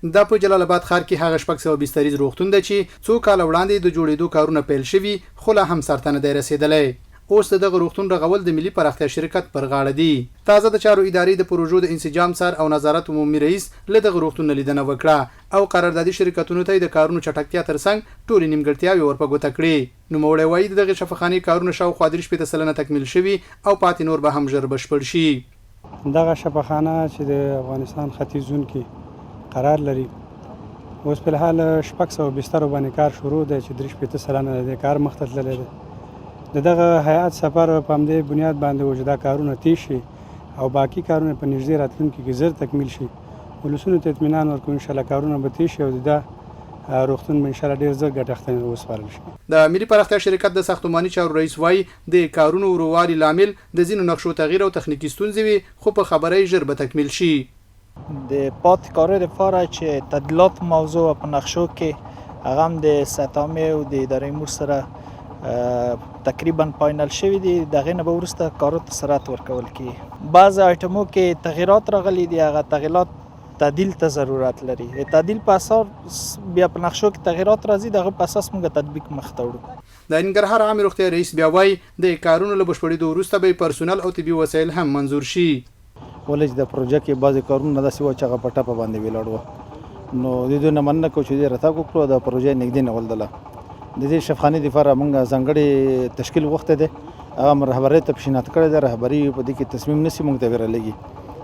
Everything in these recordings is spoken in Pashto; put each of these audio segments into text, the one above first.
د په جلال آباد ښار کې هغه شپږ سوه بستریز روغتون دی چې څو کاله وړاندې د جوړېدو کارونه پیل شوي خو لا هم سرته نه دی رسېدلی. اوس دغه روغتون رغول د ملي پراختیا شرکت پر غاړه دي. تازه د چارو ادارې د پروژو د انسجام سر او نظارت عمومي رئیس له دغه روغتون لیدنه وکړه او قراردادي شرکتونو ته د کارونو چټکتیا ترڅنګ ټولې نیمګړتیاوې ورپه ګوته کړې. نوموړی وایي دغه شفاخانې کارونه شاوخوا شپېته تکمیل شوي او پاتې نور به هم ژر بشپړ شي. دغه شفاخانه چې د افغانستان ختیځ زون کې قرار لري اوس په حال 600 بسترو باندې کار شروع دی چې 3 د کار مخته تللی دی. دغه هیئت سفر په همدې بنیاد باندې و چې دا کارونه تېز شي او باقي کارونه په نږدې راتلونکي کې زر تکمیل شي. ولسونو ته اطمینان ورکوو انشاءالله کارونه به تېز شي او دا روغتون به انشاءالله ډېر زر ګټه اخیستنې وسپارل شي. د ملي پراختیا شرکت د ساختماني چارو رئیس وایي د کارونو ورووالي لامل د ځینو نقشو تغییر او تخنیکي ستونزې وي خو په خبره یې ژر به تکمیل شي. د پاتې کارو لپاره چې تعدیلات موضوع په نقشو کې هغه هم د ستامې او د ادارې امور سره تقریبا فاینل شوی دی. دغه نه به وروسته کارو ته سرعت ورکول کیږي. بعض آیټمو کې تغییرات راغلي دي هغه تغییرات تعدیل ته ضرورت لري. تعدیل په اساس بیا په نقشو کې تغییرات راځي دغه په اساس موږ تطبیق مخته وړو. د ننګرهار عامې روغتیا رئیس بیا وایي د کارونو له بشپړېدو وروسته به پرسونل او طبي وسایل هم منظور شي. ولې چې د پروژه کې بعضې کارونه داسې وو چې هغه په ټپه باندې ولاړ وو نو د دوی نه مننه کوو چې دوی راتګ وکړو د پروژې نږدې نه ولدله. د دې شفاخانې لپاره موږ ځانګړی تشکیل غوښتی دی هغه رهبرۍ ته پیشنهاد کړی دی. رهبري په دې کې تصمیم نشي موږ ته ورلګي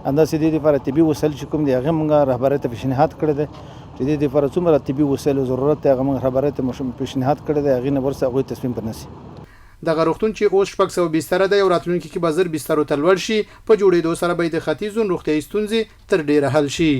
همداسې دې لپاره طبي وسایل چې کوم دي هغه موږ رهبرۍ ته پیشنهاد کړی دی چې دې لپاره څومره طبي وسایلو ضرورت دی هغه موږ رهبرۍ ته پیشنهاد کړی دی هغې نه ورسته هغوی تصمیم پر نشي. دغه روغتون چې اوس 600 بستره دی او راتلونکي کې به زر بسترو ته لوړ شي په جوړېدو سره به د ختیځ زون روغتیایي ستونزې تر ډېره حل شي.